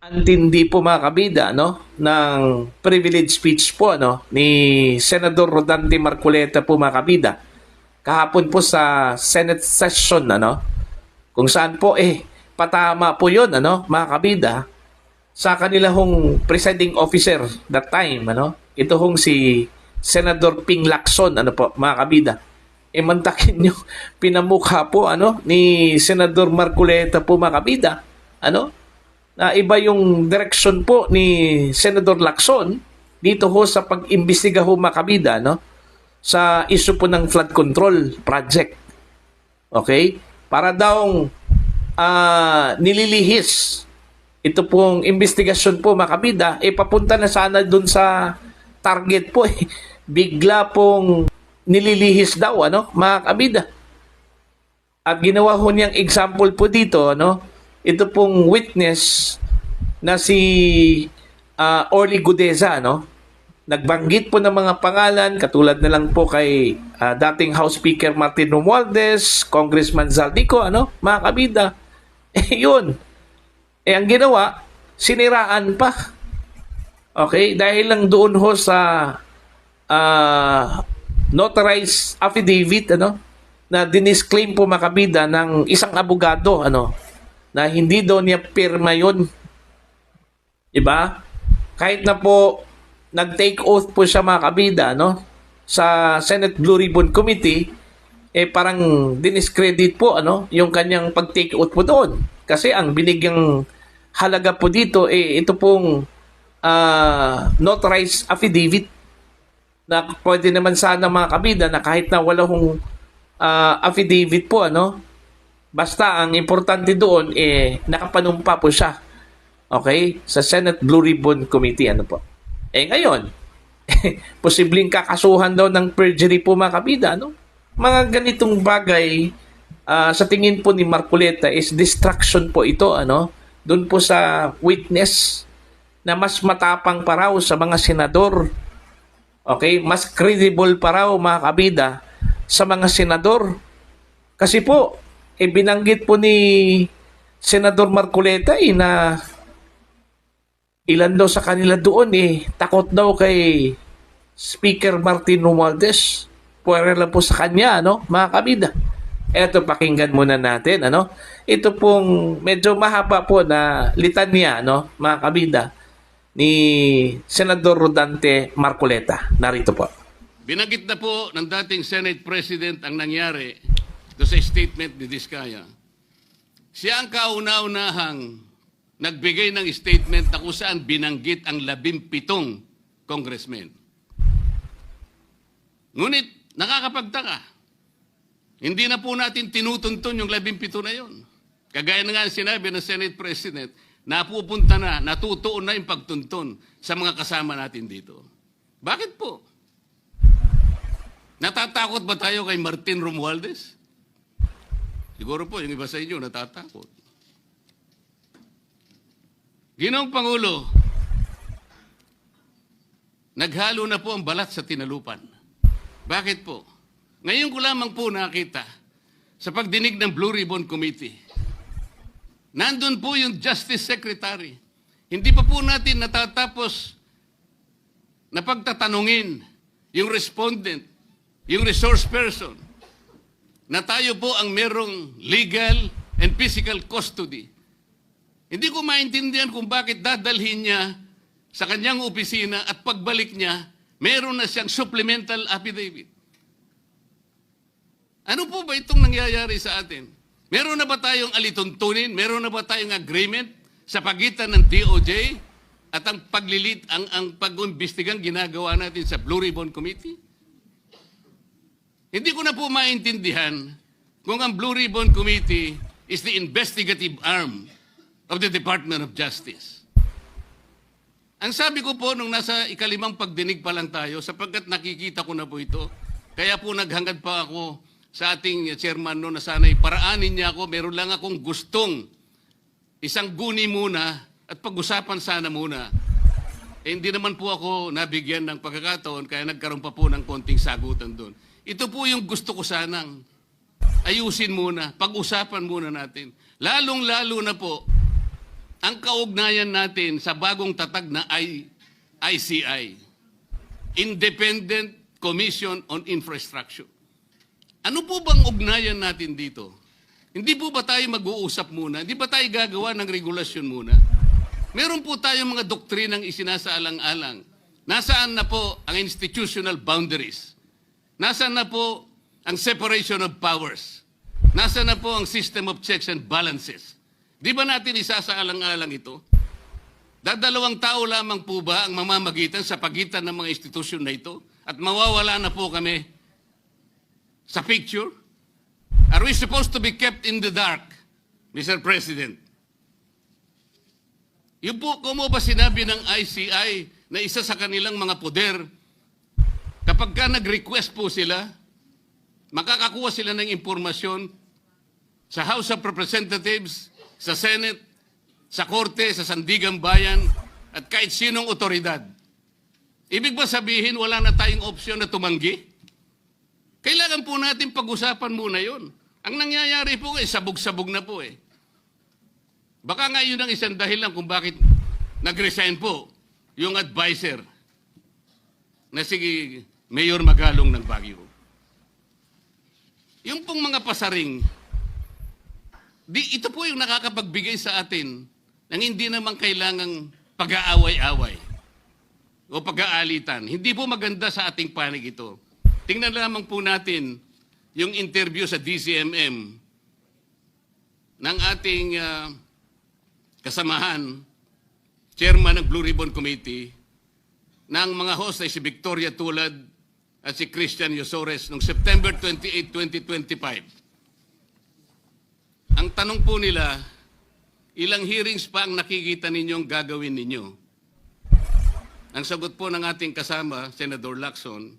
Antindi po mga kabida ng privilege speech po ni Senador Rodante Marcoleta po mga kabida kahapon po sa Senate session kung saan po patama po yun mga kabida sa kanila hong presiding officer that time ito hong si Senador Ping Lacson po mga kabida mantakin nyo pinamukha po ni Senador Marcoleta po mga kabida na iba yung direction po ni Senador Lacson dito ho sa pag-imbestiga ho mga kabida sa issue po ng flood control project. Okay? Para daw nililihis ito pong investigasyon po mga kabida papunta na sana dun sa target po bigla pong nililihis daw mga kabida. At ginawa ho niyang example po dito ito pong witness na si Orly Gudeza nagbanggit po ng mga pangalan katulad na lang po kay dating House Speaker Martin Romualdez, Congressman Zaldico mga kabida yun ang ginawa siniraan pa, okay, dahil lang doon ho sa notarized affidavit na dinisclaim po mga kabida ng isang abogado na hindi daw niya pirma yun. Diba? Kahit na po nag-take oath po siya mga kabida sa Senate Blue Ribbon Committee parang diniscredit po yung kanyang pag-take oath po doon. Kasi ang binigyang halaga po dito ito pong notarized affidavit na pwede naman sana mga kabida na kahit na wala hong affidavit po basta ang importante doon nakapanumpa po siya. Okay? Sa Senate Blue Ribbon Committee po. Ngayon, posibleng kakasuhan daw ng perjury po mga kabida Mga ganitong bagay sa tingin po ni Marcoleta is distraction po ito doon po sa witness na mas matapang pa raw sa mga senador. Okay? Mas credible pa raw mga kabida sa mga senador. Kasi po binanggit po ni Senador Marcoleta na ilan daw sa kanila doon takot daw kay Speaker Martin Romualdez. Pwera lang po sa kanya mga kabida. Eto, pakinggan muna natin ito pong medyo mahaba po na litanya mga kabida ni Senador Rodante Marcoleta. Narito po. Binanggit na po ng dating Senate President ang nangyari do sa statement ni Diskaya. Siya ang kauna-unahang nagbigay ng statement na kung saan binanggit ang 17 congressmen. Ngunit nakakapagtaka. Hindi na po natin tinutuntun yung 17 na yon. Kagaya na nga sinabi ng Senate President, napupunta na, natutuon na yung pagtuntun sa mga kasama natin dito. Bakit po? Natatakot ba tayo kay Martin Romualdez? Siguro po, yung iba sa inyo natatakot. Ginoong Pangulo, naghalo na po ang balat sa tinalupan. Bakit po? Ngayon ko lamang po nakita sa pagdinig ng Blue Ribbon Committee. Nandun po yung Justice Secretary. Hindi pa po natin natatapos na pagtatanungin yung respondent, yung resource person, na tayo po ang merong legal and physical custody. Hindi ko maintindihan kung bakit dadalhin niya sa kanyang opisina at pagbalik niya, meron na siyang supplemental affidavit. Ano po ba itong nangyayari sa atin? Meron na ba tayong alituntunin? Meron na ba tayong agreement sa pagitan ng DOJ at ang ang pag-imbestigang ginagawa natin sa Blue Ribbon Committee? Hindi ko na po maintindihan kung ang Blue Ribbon Committee is the investigative arm of the Department of Justice. Ang sabi ko po nung nasa ikalimang pagdinig pa lang tayo, sapagkat nakikita ko na po ito, kaya po naghangad pa ako sa ating chairman na sana'y paraanin niya ako, meron lang akong gustong isang guni muna at pag-usapan sana muna. Hindi naman po ako nabigyan ng pagkakataon kaya nagkaroon pa po ng konting sagutan doon. Ito po yung gusto ko sanang ayusin muna, pag-usapan muna natin. Lalong-lalo na po ang kaugnayan natin sa bagong tatag na ICI, Independent Commission on Infrastructure. Ano po bang ugnayan natin dito? Hindi po ba tayo mag-uusap muna? Hindi ba tayo gagawa ng regulasyon muna? Meron po tayong mga doktrinang isinasaalang-alang. Nasaan na po ang institutional boundaries? Nasaan na po ang separation of powers? Nasaan na po ang system of checks and balances? Di ba natin isasaalang-alang ito? Dadalawang tao lamang po ba ang mamamagitan sa pagitan ng mga institusyon na ito? At mawawala na po kami sa picture? Are we supposed to be kept in the dark, Mr. President? Yung po, kung mo ba sinabi ng ICI na isa sa kanilang mga poder, kapag ka nag-request po sila, makakakuha sila ng impormasyon sa House of Representatives, sa Senate, sa Korte, sa Sandigang Bayan, at kahit sinong otoridad. Ibig ba sabihin wala na tayong opsyon na tumanggi? Kailangan po natin pag-usapan muna yon. Ang nangyayari po sabog-sabog na po eh. Baka nga yun ang isang dahilan kung bakit nag-resign po yung advisor na si Mayor Magalong ng Baguio. Yung pong mga pasaring, ito po yung nakakapagbigay sa atin ng hindi naman kailangang pag-aaway-away o pag-aalitan. Hindi po maganda sa ating panig ito. Tingnan lamang po natin yung interview sa DCMM ng ating kasamahan, chairman ng Blue Ribbon Committee, ng mga host ay si Victoria Tulad at si Christian Yosores noong September 28, 2025. Ang tanong po nila, ilang hearings pa ang nakikita ninyong gagawin ninyo? Ang sagot po ng ating kasama, Senador Lacson,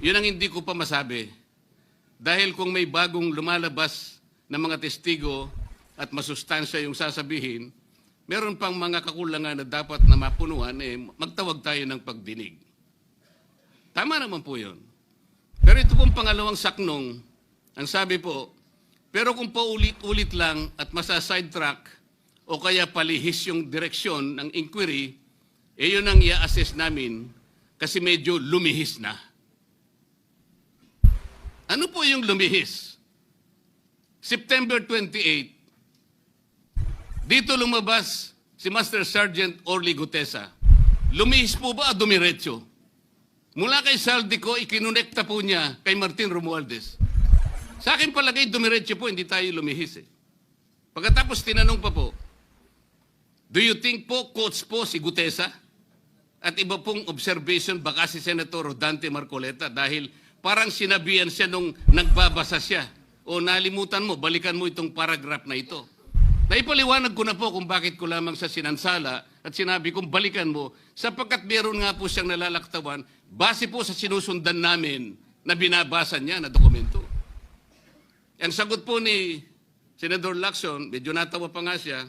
yun ang hindi ko pa masabi. Dahil kung may bagong lumalabas na mga testigo at masustansya yung sasabihin, meron pang mga kakulangan na dapat na mapunuan, magtawag tayo ng pagdinig. Tama naman po yun. Pero ito pong pangalawang saknong, ang sabi po, pero kung paulit-ulit lang at masa-sidetrack o kaya palihis yung direksyon ng inquiry, yun ang i-assess namin kasi medyo lumihis na. Ano po yung lumihis? September 28, dito lumabas si Master Sergeant Orly Gutesa. Lumihis po ba o dumiretso? Mula kay Saldico, ikinonekta po niya kay Martin Romualdez. Sa akin palagay, dumiretso po, hindi tayo lumihis eh. Pagkatapos tinanong pa po, do you think po, coach po si Gutesa? At iba pong observation, baka si Senator Rodante Marcoleta dahil parang sinabihan siya nung nagbabasa siya. O nalimutan mo, balikan mo itong paragraph na ito. Naipaliwanag ko na po kung bakit ko lamang sa sinansala at sinabi kong balikan mo sapagkat meron nga po siyang nalalaktawan base po sa sinusundan namin na binabasa niya na dokumento. Ang sagot po ni Senador Lacson, medyo natawa pa nga siya,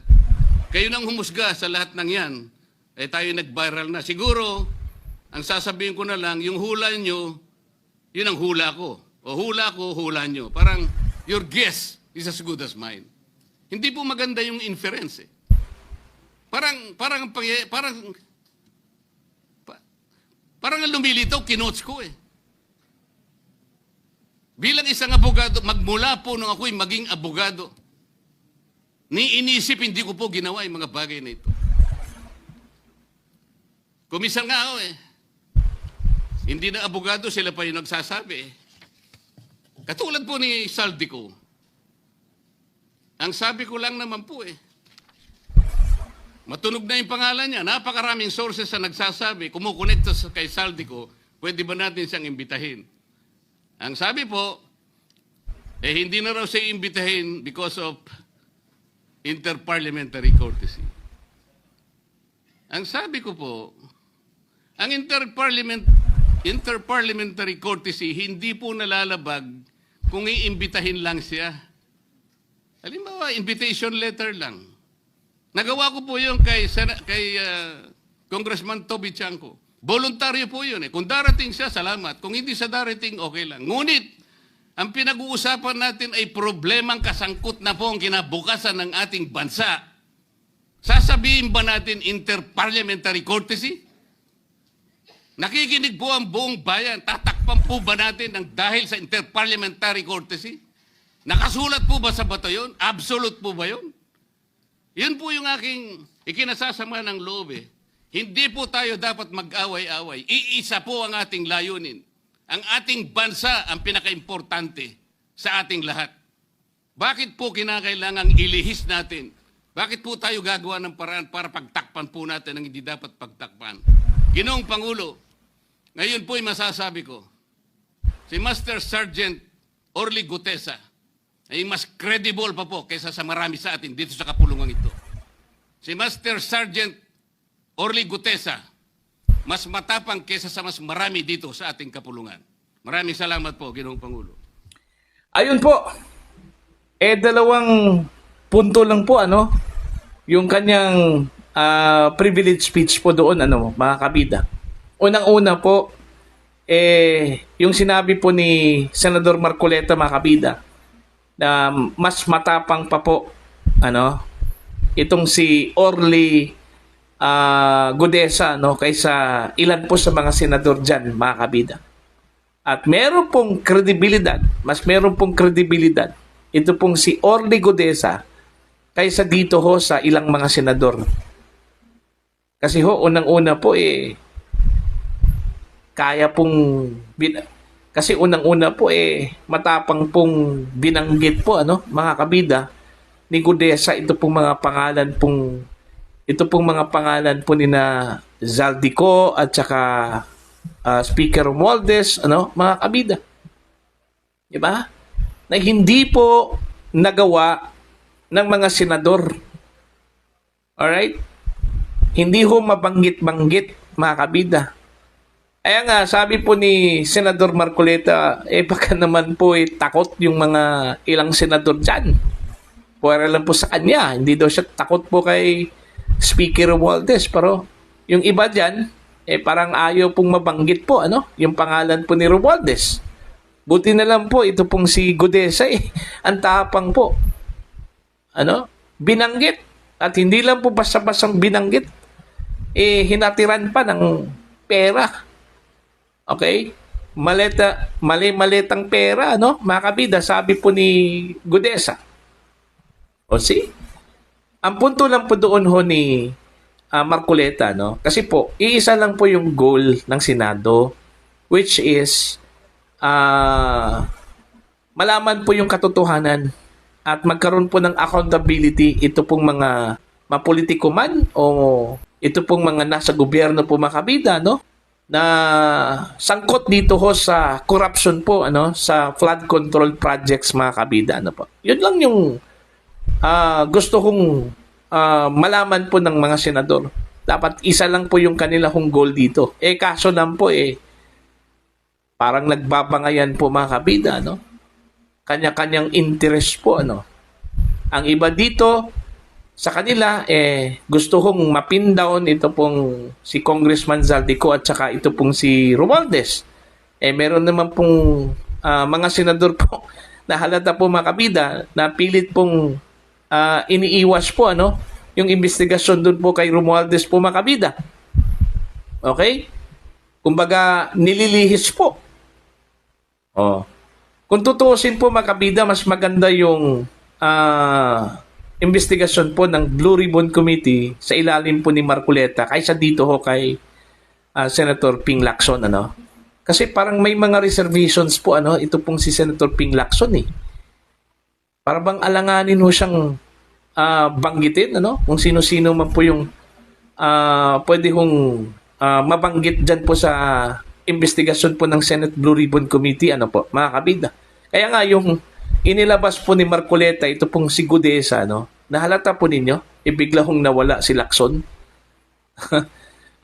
kayo nang humusga sa lahat ng yan, tayo nag-viral na. Siguro, ang sasabihin ko na lang, yung hula nyo, yun ang hula ko. O hula ko, hula nyo. Parang, your guess is as good as mine. Hindi po maganda yung inference eh. Parang ang lumilitaw, kinotes ko eh. Bilang isang abogado, magmula po nung ako'y maging abogado, inisip, hindi ko po ginawa yung mga bagay na ito. Kumisal nga ako eh. Hindi na abogado, sila pa yung nagsasabi eh. Katulad po ni Saldico, ang sabi ko lang naman po eh, matunog na yung pangalan niya, napakaraming sources na nagsasabi, kumukonekta kay Saldico, pwede ba natin siyang imbitahin? Ang sabi po, hindi na raw siya imbitahin because of interparliamentary courtesy. Ang sabi ko po, ang interparliamentary courtesy hindi po nalalabag kung iimbitahin lang siya. Halimbawa, invitation letter lang. Nagawa ko po yun kay Congressman Toby Chanco. Voluntaryo po yun eh. Kung darating siya, salamat. Kung hindi siya darating, okay lang. Ngunit, ang pinag-uusapan natin ay problemang kasangkot na po ang kinabukasan ng ating bansa. Sasabihin ba natin interparliamentary courtesy? Nakikinig po ang buong bayan. Tatakpan po ba natin ang dahil sa interparliamentary courtesy? Nakasulat po ba sa bato yun? Absolute po ba yun? Yun po yung aking ikinasasama ng loob eh. Hindi po tayo dapat mag-away-away. Iisa po ang ating layunin. Ang ating bansa ang pinaka-importante sa ating lahat. Bakit po kinakailangang ilihis natin? Bakit po tayo gagawa ng paraan para pagtakpan po natin ang hindi dapat pagtakpan? Ginoong Pangulo, ngayon po ay masasabi ko, si Master Sergeant Orly Gutesa ay mas credible pa po kaysa sa marami sa atin dito sa kapulungan ito. Si Master Sergeant Orly Gutesa, mas matapang kaysa sa mas marami dito sa ating kapulungan. Maraming salamat po, Ginoong Pangulo. Ayun po. Dalawang punto lang po, ano? Yung kanyang privilege speech po doon, ano, mga kabida. Unang-una po, yung sinabi po ni Senador Marcoleta, mga kabida, na mas matapang pa po, ano, itong si Orly Gutesa, no, kaysa ilan po sa mga senador dyan, mga kabida. At meron pong kredibilidad, mas meron pong kredibilidad, ito pong si Orly Gutesa kaysa dito ho sa ilang mga senador. Kasi ho, unang-una po kaya pong kasi unang-una po matapang pong binanggit po, ano, mga kabida ni Gutesa, ito pong mga pangalan po ni na Zaldico at saka Speaker Romualdez, ano, mga kabida. Di ba? Na hindi po nagawa ng mga senador. Alright? Hindi ho mabanggit-banggit, mga kabida. Kaya nga, sabi po ni Senador Marcoleta, baka naman po takot yung mga ilang senador dyan. Pwera lang po sa kanya. Hindi daw siya takot po kay Speaker Romualdez. Pero yung iba dyan, parang ayaw pong mabanggit po, ano, yung pangalan po ni Romualdez. Buti na lang po, ito pong si Gutesa, ang tapang po. Ano? Binanggit. At hindi lang po basta-bastang binanggit. Hinatiran pa ng pera. Okay? Mali-malitang pera, no? Mga kabida, sabi po ni Gutesa. O see? Ang punto lang po doon ho ni Marcoleta, no? Kasi po, iisa lang po yung goal ng Senado, which is malaman po yung katotohanan at magkaroon po ng accountability ito pong mga mapolitiko man o ito pong mga nasa gobyerno po, mga kabida, no, na sangkot dito ho sa corruption po, ano, sa flood control projects, mga kabida, ano po. Yun lang yung gusto kong malaman po ng mga senador. Dapat isa lang po yung kanila kong goal dito. Kaso lang po parang nagbabangayan po, mga kabida, no? Kanya-kanyang interest po, ano? Ang iba dito sa kanila, gusto kong mapin down ito pong si Congressman Zaldico at saka ito pong si Romualdez. Meron naman pong mga senador po na halata po, mga kabida, na pilit pong iniiwas po, ano, yung investigasyon doon po kay Romualdez po, mga kabida. Okay? Kumbaga, nililihis po. Kung tutuusin po, mga kabida, mas maganda yung investigasyon po ng Blue Ribbon Committee sa ilalim po ni Marcoleta kaysa dito ho kay Senator Ping Lacson, ano? Kasi parang may mga reservations po, ano, ito pong si Senator Ping Lacson, para bang alanganin ho siyang banggitin, ano, kung sino-sino man po yung pwede hong mabanggit dyan po sa investigasyon po ng Senate Blue Ribbon Committee, ano po, mga kabida. Kaya nga yung inilabas po ni Marcoleta, ito pong si Gutesa, no, nahalata po ninyo, bigla hong nawala si Lacson.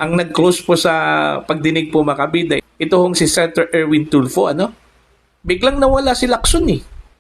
Ang nag-close po sa pagdinig po, mga kabida, ito hong si Senator Erwin Tulfo, ano, biglang nawala si Lacson,